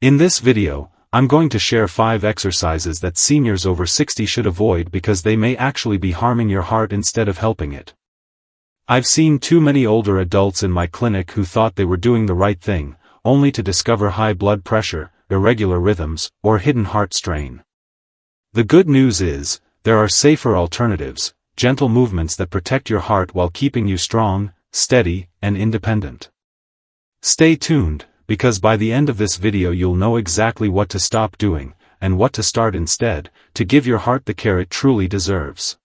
In this video, I'm going to share 5 exercises that seniors over 60 should avoid because they may actually be harming your heart instead of helping it. I've seen too many older adults in my clinic who thought they were doing the right thing, only to discover high blood pressure, irregular rhythms, or hidden heart strain. The good news is, there are safer alternatives, gentle movements that protect your heart while keeping you strong, steady, and independent. Stay tuned, because by the end of this video you'll know exactly what to stop doing, and what to start instead, to give your heart the care it truly deserves.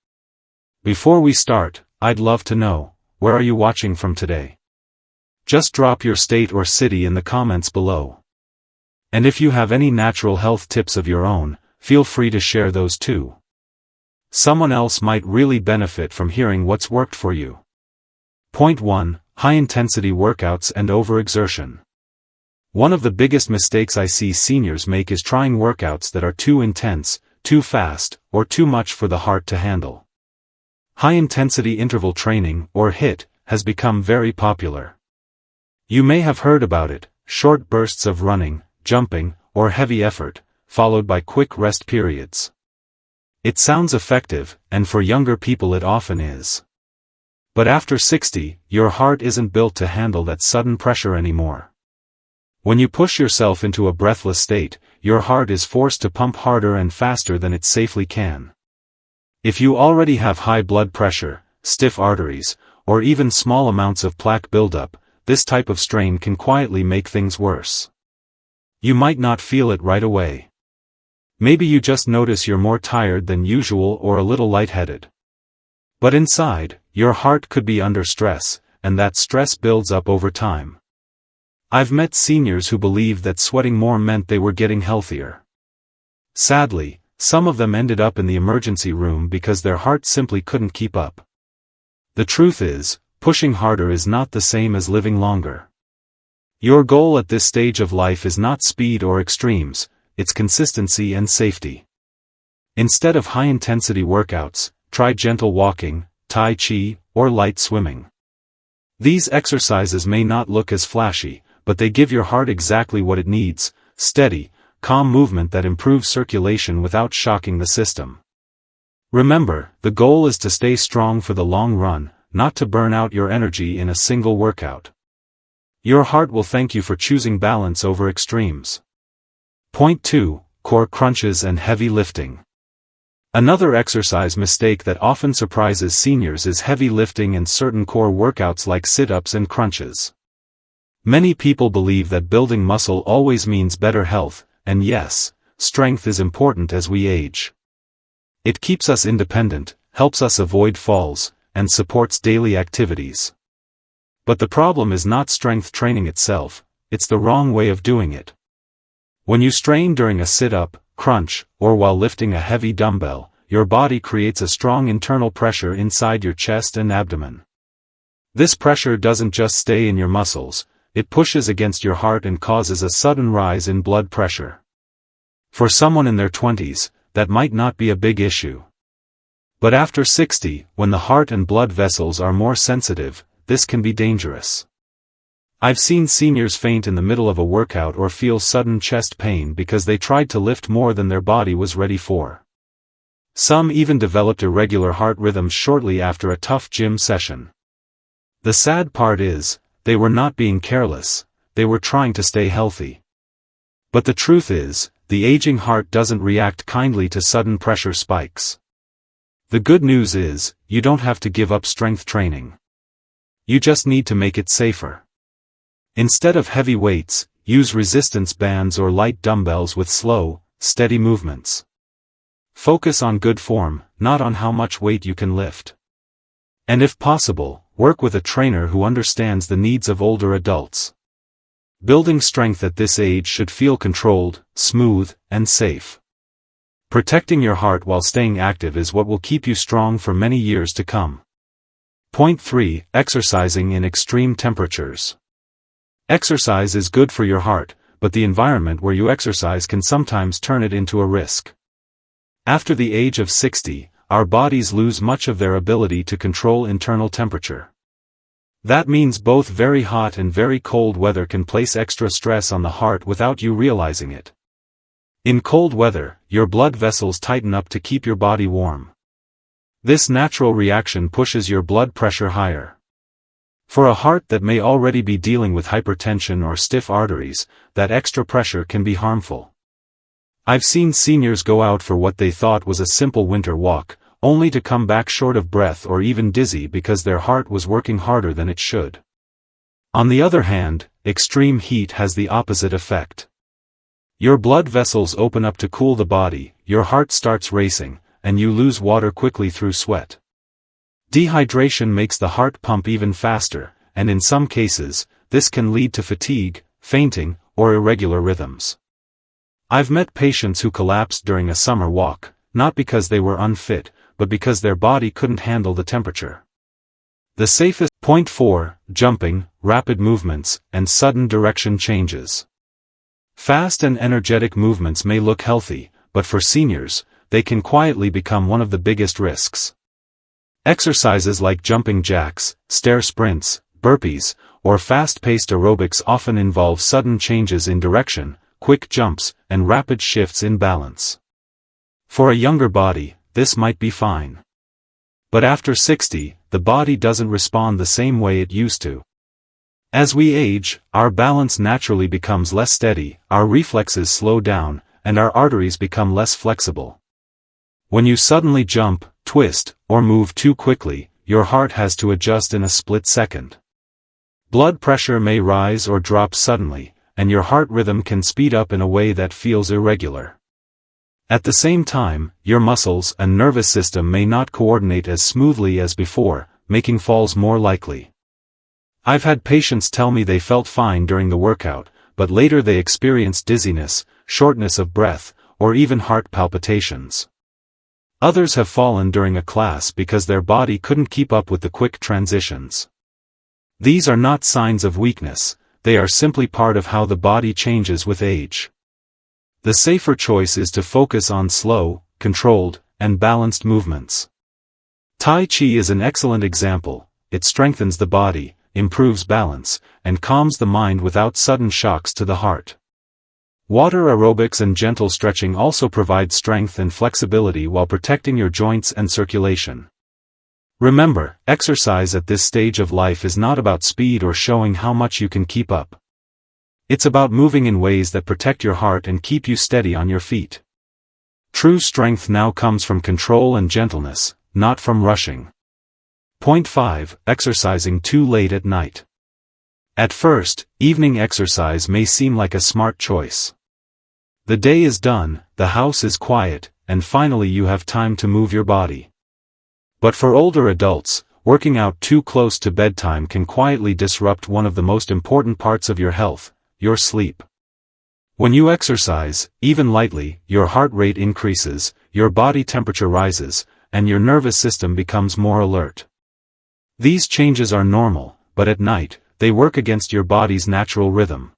Before we start, I'd love to know, where are you watching from today? Just drop your state or city in the comments below. And if you have any natural health tips of your own, feel free to share those too. Someone else might really benefit from hearing what's worked for you. Point 1. High-intensity workouts and overexertion. One of the biggest mistakes I see seniors make is trying workouts that are too intense, too fast, or too much for the heart to handle. High-intensity interval training, or HIIT, has become very popular. You may have heard about it, short bursts of running, jumping, or heavy effort, followed by quick rest periods. It sounds effective, and for younger people it often is. But after 60, your heart isn't built to handle that sudden pressure anymore. When you push yourself into a breathless state, your heart is forced to pump harder and faster than it safely can. If you already have high blood pressure, stiff arteries, or even small amounts of plaque buildup, this type of strain can quietly make things worse. You might not feel it right away. Maybe you just notice you're more tired than usual or a little lightheaded. But inside, your heart could be under stress, and that stress builds up over time. I've met seniors who believed that sweating more meant they were getting healthier. Sadly, some of them ended up in the emergency room because their heart simply couldn't keep up. The truth is, pushing harder is not the same as living longer. Your goal at this stage of life is not speed or extremes, it's consistency and safety. Instead of high-intensity workouts, try gentle walking, tai chi, or light swimming. These exercises may not look as flashy, but they give your heart exactly what it needs: steady, calm movement that improves circulation without shocking the system. Remember, the goal is to stay strong for the long run, not to burn out your energy in a single workout. Your heart will thank you for choosing balance over extremes. Point 2. Core crunches and heavy lifting. Another exercise mistake that often surprises seniors is heavy lifting and certain core workouts like sit-ups and crunches. Many people believe that building muscle always means better health, and yes, strength is important as we age. It keeps us independent, helps us avoid falls, and supports daily activities. But the problem is not strength training itself, it's the wrong way of doing it. When you strain during a sit-up, crunch, or while lifting a heavy dumbbell, your body creates a strong internal pressure inside your chest and abdomen. This pressure doesn't just stay in your muscles, it pushes against your heart and causes a sudden rise in blood pressure. For someone in their 20s, that might not be a big issue. But after 60, when the heart and blood vessels are more sensitive, this can be dangerous. I've seen seniors faint in the middle of a workout or feel sudden chest pain because they tried to lift more than their body was ready for. Some even developed irregular heart rhythms shortly after a tough gym session. The sad part is, they were not being careless, they were trying to stay healthy. But the truth is, the aging heart doesn't react kindly to sudden pressure spikes. The good news is, you don't have to give up strength training. You just need to make it safer. Instead of heavy weights, use resistance bands or light dumbbells with slow, steady movements. Focus on good form, not on how much weight you can lift. And if possible, work with a trainer who understands the needs of older adults. Building strength at this age should feel controlled, smooth, and safe. Protecting your heart while staying active is what will keep you strong for many years to come. Point 3. Exercising in extreme temperatures. Exercise is good for your heart, but the environment where you exercise can sometimes turn it into a risk. After the age of 60, our bodies lose much of their ability to control internal temperature. That means both very hot and very cold weather can place extra stress on the heart without you realizing it. In cold weather, your blood vessels tighten up to keep your body warm. This natural reaction pushes your blood pressure higher. For a heart that may already be dealing with hypertension or stiff arteries, that extra pressure can be harmful. I've seen seniors go out for what they thought was a simple winter walk, only to come back short of breath or even dizzy because their heart was working harder than it should. On the other hand, extreme heat has the opposite effect. Your blood vessels open up to cool the body, your heart starts racing, and you lose water quickly through sweat. Dehydration makes the heart pump even faster, and in some cases, this can lead to fatigue, fainting, or irregular rhythms. I've met patients who collapsed during a summer walk, not because they were unfit, but because their body couldn't handle the temperature. The safest. Point 4, jumping, rapid movements, and sudden direction changes. Fast and energetic movements may look healthy, but for seniors, they can quietly become one of the biggest risks. Exercises like jumping jacks, stair sprints, burpees, or fast-paced aerobics often involve sudden changes in direction, quick jumps, and rapid shifts in balance. For a younger body, this might be fine. But after 60, the body doesn't respond the same way it used to. As we age, our balance naturally becomes less steady, our reflexes slow down, and our arteries become less flexible. When you suddenly jump, twist, or move too quickly, your heart has to adjust in a split second. Blood pressure may rise or drop suddenly, and your heart rhythm can speed up in a way that feels irregular. At the same time, your muscles and nervous system may not coordinate as smoothly as before, making falls more likely. I've had patients tell me they felt fine during the workout, but later they experienced dizziness, shortness of breath, or even heart palpitations. Others have fallen during a class because their body couldn't keep up with the quick transitions. These are not signs of weakness, they are simply part of how the body changes with age. The safer choice is to focus on slow, controlled, and balanced movements. Tai Chi is an excellent example. It strengthens the body, improves balance, and calms the mind without sudden shocks to the heart. Water aerobics and gentle stretching also provide strength and flexibility while protecting your joints and circulation. Remember, exercise at this stage of life is not about speed or showing how much you can keep up. It's about moving in ways that protect your heart and keep you steady on your feet. True strength now comes from control and gentleness, not from rushing. Point 5, exercising too late at night. At first, evening exercise may seem like a smart choice. The day is done, the house is quiet, and finally you have time to move your body. But for older adults, working out too close to bedtime can quietly disrupt one of the most important parts of your health, your sleep. When you exercise, even lightly, your heart rate increases, your body temperature rises, and your nervous system becomes more alert. These changes are normal, but at night, they work against your body's natural rhythm.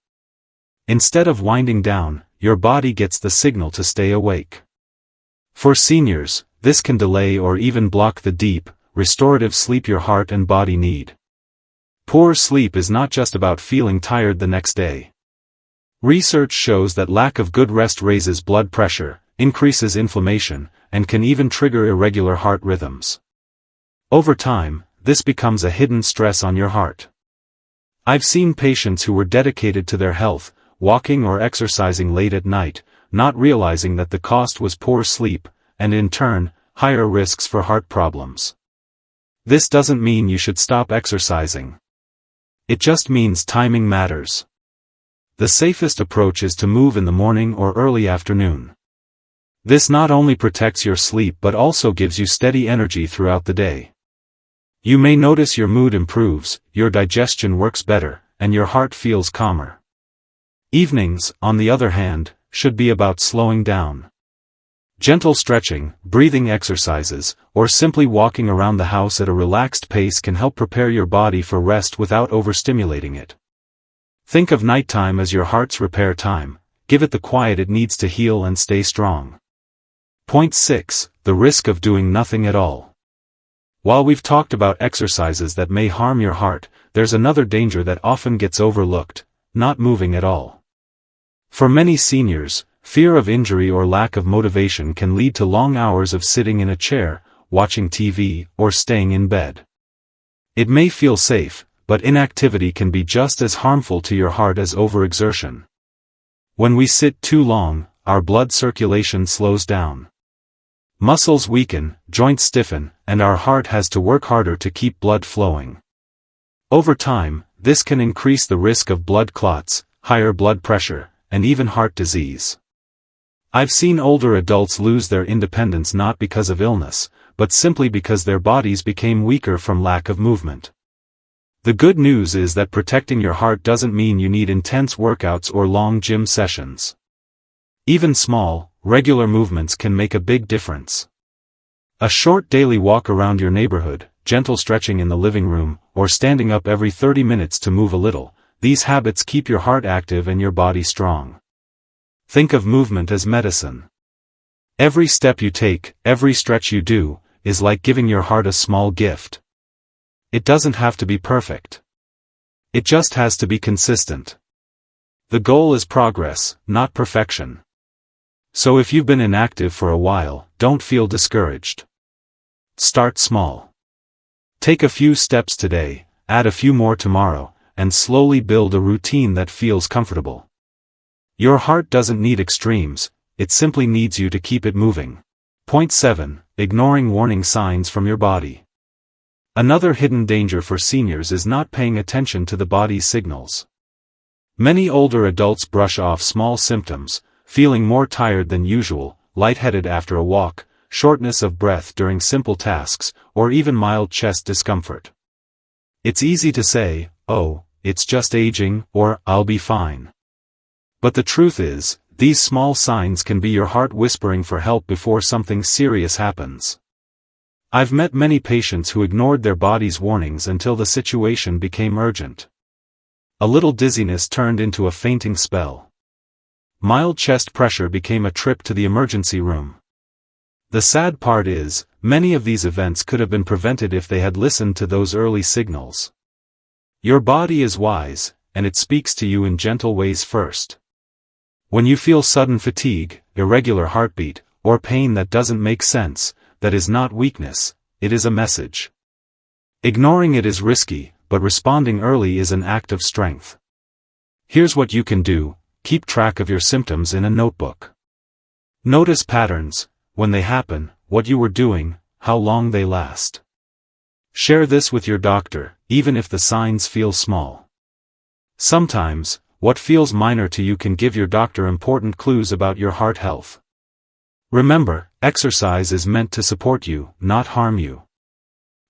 Instead of winding down, your body gets the signal to stay awake. For seniors, this can delay or even block the deep, restorative sleep your heart and body need. Poor sleep is not just about feeling tired the next day. Research shows that lack of good rest raises blood pressure, increases inflammation, and can even trigger irregular heart rhythms. Over time, this becomes a hidden stress on your heart. I've seen patients who were dedicated to their health, walking or exercising late at night, not realizing that the cost was poor sleep, and in turn, higher risks for heart problems. This doesn't mean you should stop exercising. It just means timing matters. The safest approach is to move in the morning or early afternoon. This not only protects your sleep but also gives you steady energy throughout the day. You may notice your mood improves, your digestion works better, and your heart feels calmer. Evenings, on the other hand, should be about slowing down. Gentle stretching, breathing exercises, or simply walking around the house at a relaxed pace can help prepare your body for rest without overstimulating it. Think of nighttime as your heart's repair time, give it the quiet it needs to heal and stay strong. Point 6, the risk of doing nothing at all. While we've talked about exercises that may harm your heart, there's another danger that often gets overlooked: not moving at all. For many seniors, fear of injury or lack of motivation can lead to long hours of sitting in a chair, watching TV, or staying in bed. It may feel safe, but inactivity can be just as harmful to your heart as overexertion. When we sit too long, our blood circulation slows down. Muscles weaken, joints stiffen, and our heart has to work harder to keep blood flowing. Over time, this can increase the risk of blood clots, higher blood pressure, and even heart disease. I've seen older adults lose their independence not because of illness, but simply because their bodies became weaker from lack of movement. The good news is that protecting your heart doesn't mean you need intense workouts or long gym sessions. Even small, regular movements can make a big difference. A short daily walk around your neighborhood, gentle stretching in the living room, or standing up every 30 minutes to move a little, these habits keep your heart active and your body strong. Think of movement as medicine. Every step you take, every stretch you do, is like giving your heart a small gift. It doesn't have to be perfect. It just has to be consistent. The goal is progress, not perfection. So if you've been inactive for a while, don't feel discouraged. Start small. Take a few steps today, add a few more tomorrow, and slowly build a routine that feels comfortable. Your heart doesn't need extremes, it simply needs you to keep it moving. Point 7. Ignoring warning signs from your body. Another hidden danger for seniors is not paying attention to the body's signals. Many older adults brush off small symptoms, feeling more tired than usual, lightheaded after a walk, shortness of breath during simple tasks, or even mild chest discomfort. It's easy to say, "Oh, it's just aging," or "I'll be fine." But the truth is, these small signs can be your heart whispering for help before something serious happens. I've met many patients who ignored their body's warnings until the situation became urgent. A little dizziness turned into a fainting spell. Mild chest pressure became a trip to the emergency room. The sad part is, many of these events could have been prevented if they had listened to those early signals. Your body is wise, and it speaks to you in gentle ways first. When you feel sudden fatigue, irregular heartbeat, or pain that doesn't make sense, that is not weakness, it is a message. Ignoring it is risky, but responding early is an act of strength. Here's what you can do: keep track of your symptoms in a notebook. Notice patterns, when they happen, what you were doing, how long they last. Share this with your doctor, even if the signs feel small. Sometimes, what feels minor to you can give your doctor important clues about your heart health. Remember, exercise is meant to support you, not harm you.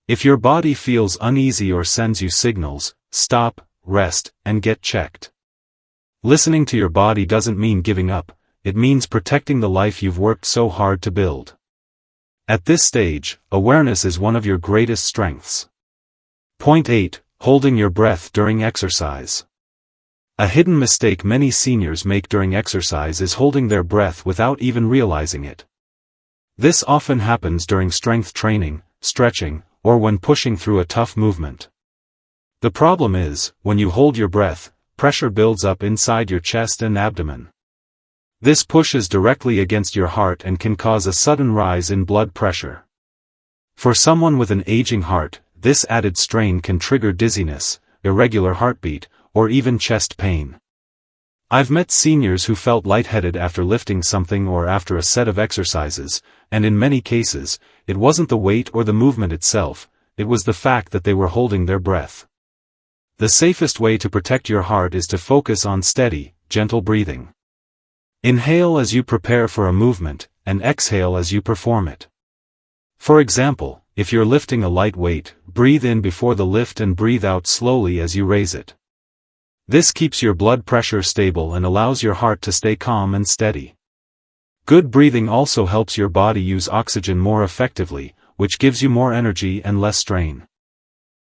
If your body feels uneasy or sends you signals, stop, rest, and get checked. Listening to your body doesn't mean giving up, it means protecting the life you've worked so hard to build. At this stage, awareness is one of your greatest strengths. Point 8. Holding your breath during exercise. A hidden mistake many seniors make during exercise is holding their breath without even realizing it. This often happens during strength training, stretching, or when pushing through a tough movement. The problem is, when you hold your breath, pressure builds up inside your chest and abdomen. This pushes directly against your heart and can cause a sudden rise in blood pressure. For someone with an aging heart, this added strain can trigger dizziness, irregular heartbeat, or even chest pain. I've met seniors who felt lightheaded after lifting something or after a set of exercises, and in many cases, it wasn't the weight or the movement itself, it was the fact that they were holding their breath. The safest way to protect your heart is to focus on steady, gentle breathing. Inhale as you prepare for a movement, and exhale as you perform it. For example, if you're lifting a light weight, breathe in before the lift and breathe out slowly as you raise it. This keeps your blood pressure stable and allows your heart to stay calm and steady. Good breathing also helps your body use oxygen more effectively, which gives you more energy and less strain.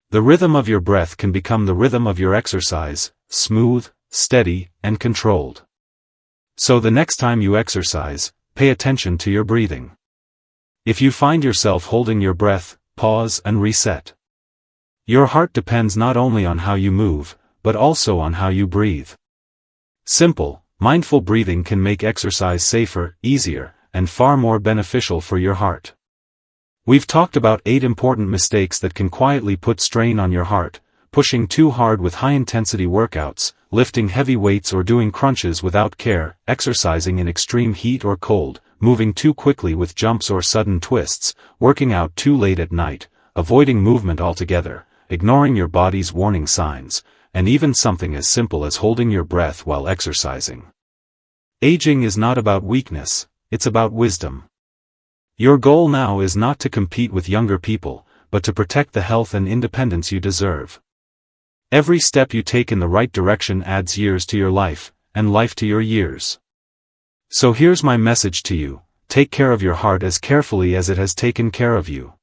The rhythm of your breath can become the rhythm of your exercise, smooth, steady, and controlled. So the next time you exercise, pay attention to your breathing. If you find yourself holding your breath, pause and reset. Your heart depends not only on how you move, but also on how you breathe. Simple, mindful breathing can make exercise safer, easier, and far more beneficial for your heart. We've talked about 8 important mistakes that can quietly put strain on your heart: pushing too hard with high-intensity workouts, lifting heavy weights or doing crunches without care, exercising in extreme heat or cold, moving too quickly with jumps or sudden twists, working out too late at night, avoiding movement altogether, ignoring your body's warning signs, and even something as simple as holding your breath while exercising. Aging is not about weakness, it's about wisdom. Your goal now is not to compete with younger people, but to protect the health and independence you deserve. Every step you take in the right direction adds years to your life, and life to your years. So here's my message to you: take care of your heart as carefully as it has taken care of you.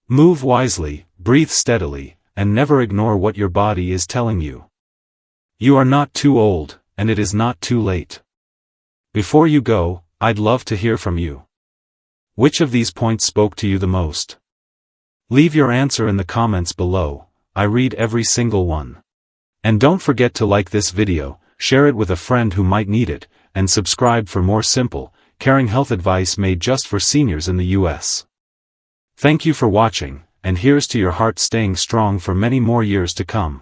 Move wisely, breathe steadily, and never ignore what your body is telling you. You are not too old, and it is not too late. Before you go, I'd love to hear from you. Which of these points spoke to you the most? Leave your answer in the comments below. I read every single one. And don't forget to like this video, share it with a friend who might need it, and subscribe for more simple, caring health advice made just for seniors in the US. Thank you for watching, and here's to your heart staying strong for many more years to come.